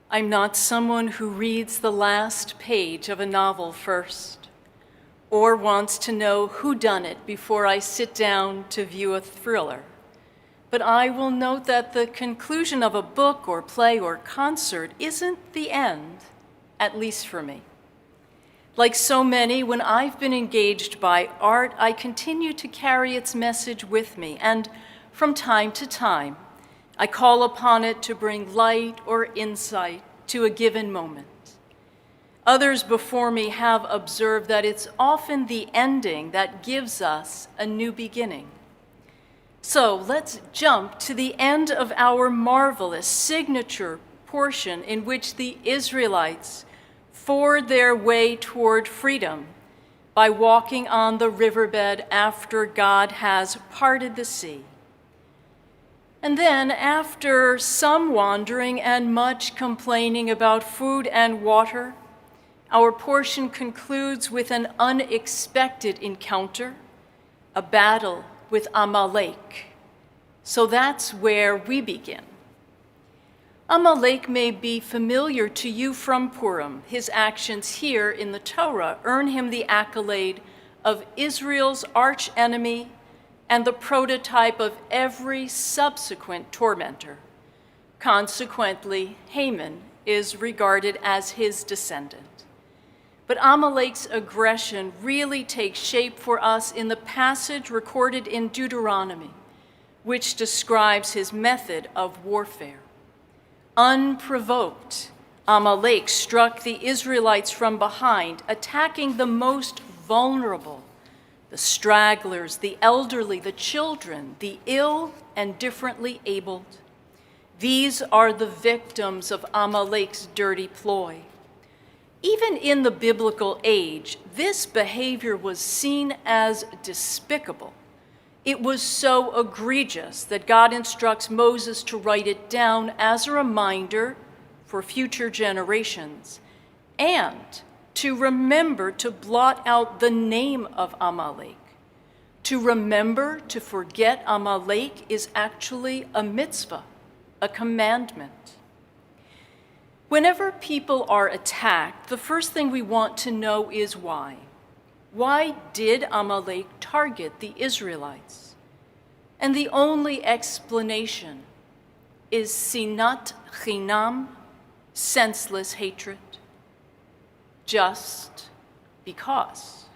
I'm not someone who reads the last page of a novel first, or wants to know whodunit before I sit down to view a thriller. But I will note that the conclusion of a book or play or concert isn't the end, at least for me. Like so many, when I've been engaged by art, I continue to carry its message with me, and from time to time, I call upon it to bring light or insight to a given moment. Others before me have observed that it's often the ending that gives us a new beginning. So let's jump to the end of our marvelous signature portion in which the Israelites ford their way toward freedom by walking on the riverbed after God has parted the sea. And then, after some wandering and much complaining about food and water, our portion concludes with an unexpected encounter, a battle with Amalek. So that's where we begin. Amalek may be familiar to you from Purim. His actions here in the Torah earn him the accolade of Israel's archenemy and the prototype of every subsequent tormentor. Consequently, Haman is regarded as his descendant. But Amalek's aggression really takes shape for us in the passage recorded in Deuteronomy, which describes his method of warfare. Unprovoked, Amalek struck the Israelites from behind, attacking the most vulnerable, the stragglers, the elderly, the children, the ill and differently abled. These are the victims of Amalek's dirty ploy. Even in the biblical age, this behavior was seen as despicable. It was so egregious that God instructs Moses to write it down as a reminder for future generations and to remember to blot out the name of Amalek. To remember to forget Amalek is actually a mitzvah, a commandment. Whenever people are attacked, the first thing we want to know is why. Why did Amalek target the Israelites? And the only explanation is sinat chinam, senseless hatred. Just because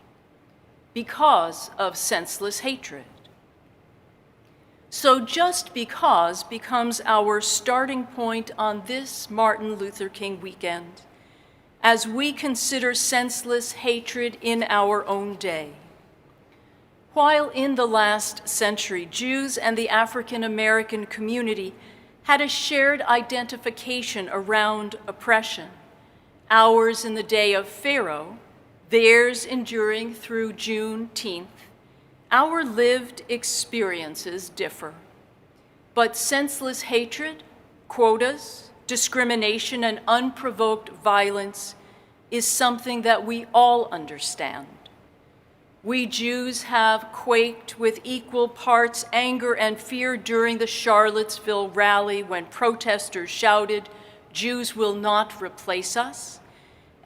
of senseless hatred. So just because becomes our starting point on this Martin Luther King weekend as we consider senseless hatred in our own day. While in the last century, Jews and the African American community had a shared identification around oppression, ours in the day of Pharaoh, theirs enduring through Juneteenth, our lived experiences differ. But senseless hatred, quotas, discrimination, and unprovoked violence is something that we all understand. We Jews have quaked with equal parts anger and fear during the Charlottesville rally when protesters shouted, "Jews will not replace us."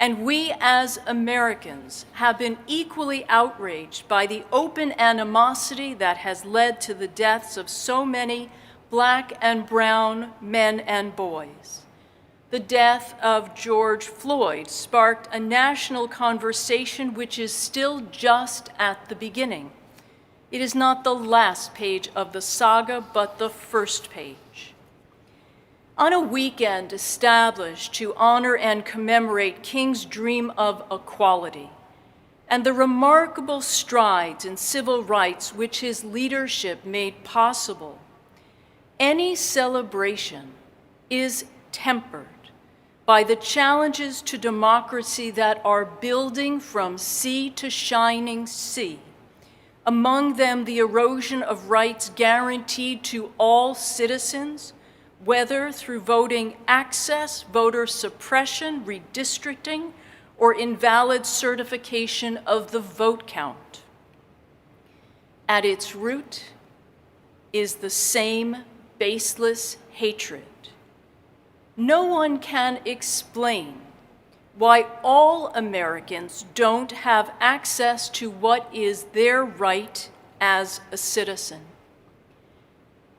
And we as Americans have been equally outraged by the open animosity that has led to the deaths of so many Black and brown men and boys. The death of George Floyd sparked a national conversation which is still just at the beginning. It is not the last page of the saga, but the first page. On a weekend established to honor and commemorate King's dream of equality and the remarkable strides in civil rights which his leadership made possible, any celebration is tempered by the challenges to democracy that are building from sea to shining sea, among them the erosion of rights guaranteed to all citizens, whether through voting access, voter suppression, redistricting, or invalid certification of the vote count. At its root is the same baseless hatred. No one can explain why all Americans don't have access to what is their right as a citizen.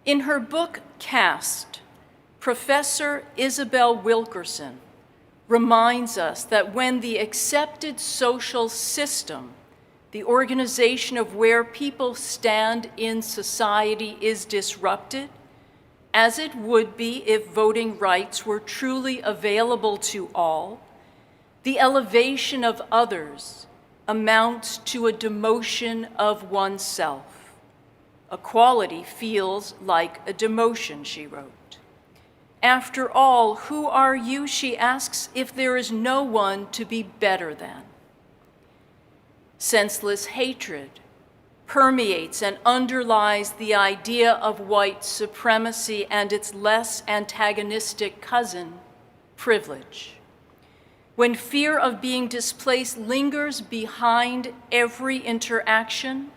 In her book, Caste, Professor Isabel Wilkerson reminds us that when the accepted social system, the organization of where people stand in society, is disrupted, as it would be if voting rights were truly available to all, the elevation of others amounts to a demotion of oneself. Equality feels like a demotion, she wrote. After all, who are you, she asks, if there is no one to be better than? Senseless hatred permeates and underlies the idea of white supremacy and its less antagonistic cousin, privilege. When fear of being displaced lingers behind every interaction,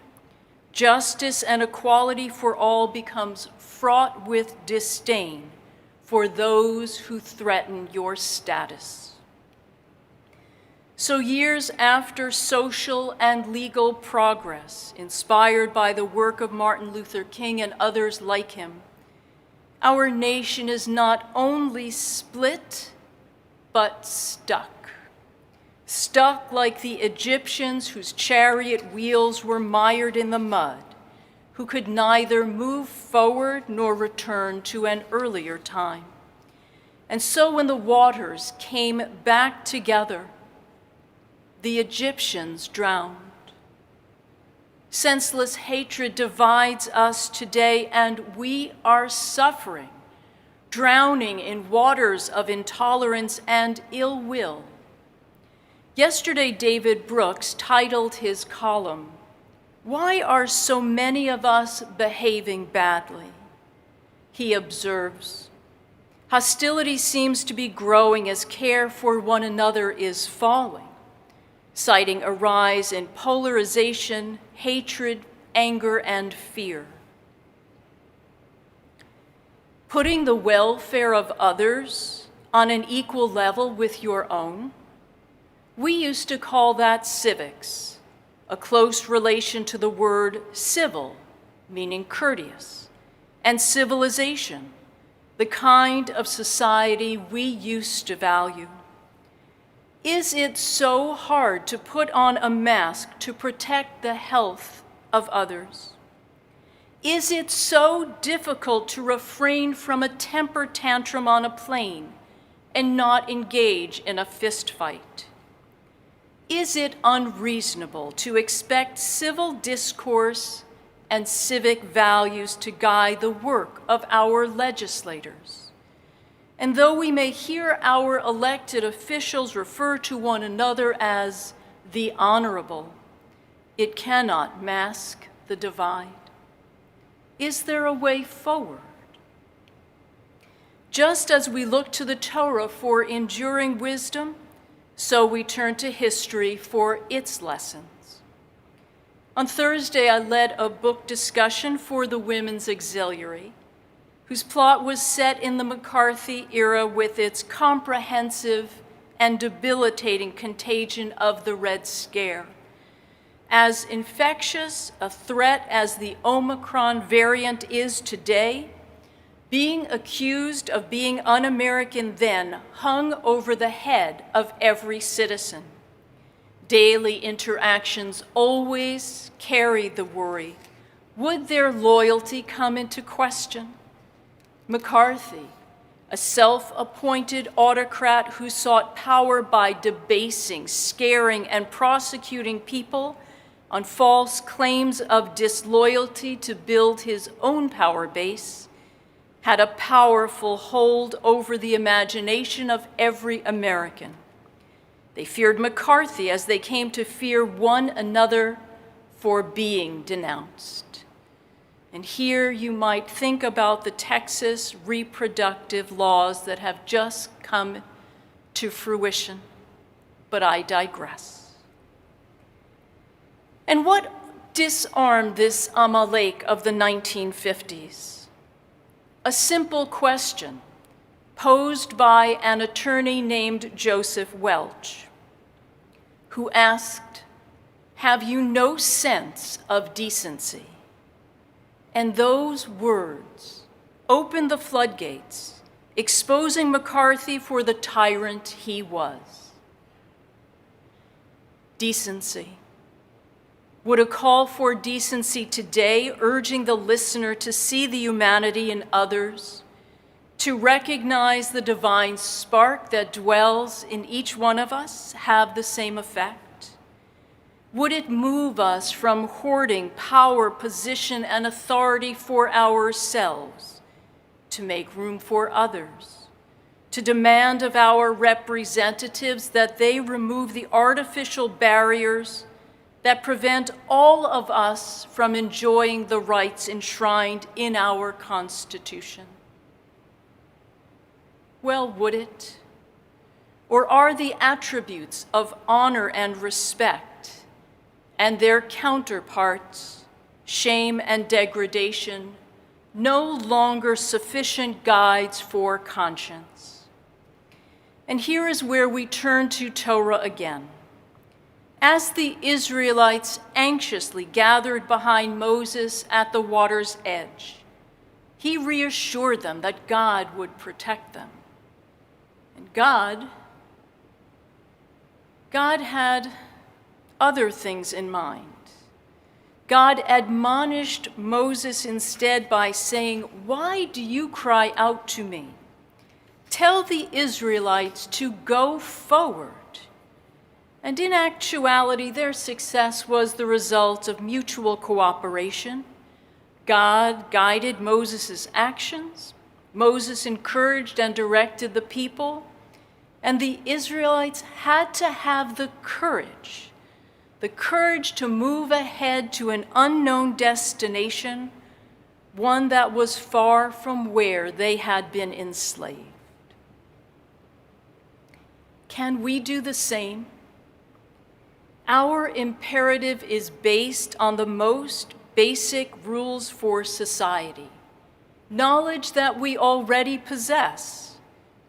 justice and equality for all becomes fraught with disdain for those who threaten your status. So years after social and legal progress, inspired by the work of Martin Luther King and others like him, our nation is not only split, but stuck. Stuck like the Egyptians whose chariot wheels were mired in the mud, who could neither move forward nor return to an earlier time. And so when the waters came back together, the Egyptians drowned. Senseless hatred divides us today, and we are suffering, drowning in waters of intolerance and ill will. Yesterday, David Brooks titled his column, "Why Are So Many of Us Behaving Badly?" He observes, hostility seems to be growing as care for one another is falling, citing a rise in polarization, hatred, anger, and fear. Putting the welfare of others on an equal level with your own, we used to call that civics, a close relation to the word civil, meaning courteous, and civilization, the kind of society we used to value. Is it so hard to put on a mask to protect the health of others? Is it so difficult to refrain from a temper tantrum on a plane and not engage in a fist fight? Is it unreasonable to expect civil discourse and civic values to guide the work of our legislators? And though we may hear our elected officials refer to one another as the honorable, it cannot mask the divide. Is there a way forward? Just as we look to the Torah for enduring wisdom, so we turn to history for its lessons. On Thursday, I led a book discussion for the Women's Auxiliary, whose plot was set in the McCarthy era with its comprehensive and debilitating contagion of the Red Scare. As infectious a threat as the Omicron variant is today, being accused of being un-American then hung over the head of every citizen. Daily interactions always carried the worry, would their loyalty come into question? McCarthy, a self-appointed autocrat who sought power by debasing, scaring, and prosecuting people on false claims of disloyalty to build his own power base, had a powerful hold over the imagination of every American. They feared McCarthy as they came to fear one another for being denounced. And here you might think about the Texas reproductive laws that have just come to fruition, but I digress. And what disarmed this Amalek of the 1950s? A simple question, posed by an attorney named Joseph Welch, who asked, "Have you no sense of decency?" And those words opened the floodgates, exposing McCarthy for the tyrant he was. Decency. Would a call for decency today, urging the listener to see the humanity in others, to recognize the divine spark that dwells in each one of us, have the same effect? Would it move us from hoarding power, position, and authority for ourselves to make room for others, to demand of our representatives that they remove the artificial barriers that prevent all of us from enjoying the rights enshrined in our Constitution? Well, would it? Or are the attributes of honor and respect and their counterparts, shame and degradation, no longer sufficient guides for conscience? And here is where we turn to Torah again. As the Israelites anxiously gathered behind Moses at the water's edge, he reassured them that God would protect them. And God had other things in mind. God admonished Moses instead by saying, "Why do you cry out to me? Tell the Israelites to go forward." And in actuality, their success was the result of mutual cooperation. God guided Moses' actions. Moses encouraged and directed the people. And the Israelites had to have the courage to move ahead to an unknown destination, one that was far from where they had been enslaved. Can we do the same? Our imperative is based on the most basic rules for society, knowledge that we already possess,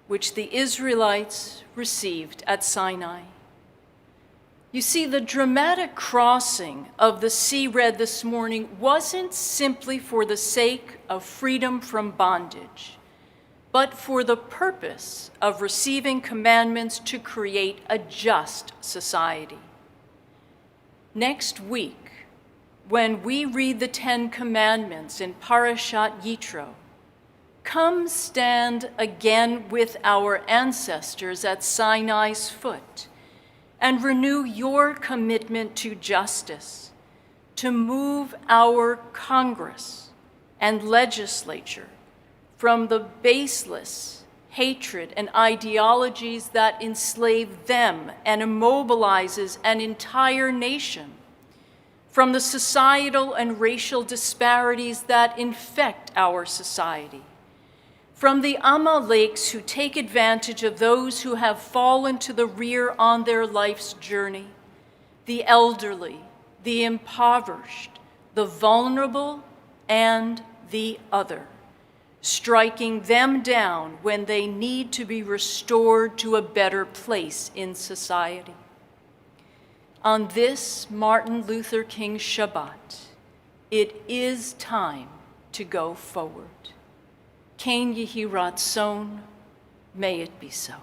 which the Israelites received at Sinai. You see, the dramatic crossing of the sea read this morning wasn't simply for the sake of freedom from bondage, but for the purpose of receiving commandments to create a just society. Next week, when we read the 10 Commandments in Parashat Yitro, come stand again with our ancestors at Sinai's foot and renew your commitment to justice, to move our Congress and legislature from the baseless hatred and ideologies that enslave them and immobilizes an entire nation, from the societal and racial disparities that infect our society, from the Amaleks who take advantage of those who have fallen to the rear on their life's journey, the elderly, the impoverished, the vulnerable, and the other, striking them down when they need to be restored to a better place in society. On this Martin Luther King Shabbat, it is time to go forward. Ken Yehi Ratzon, may it be so.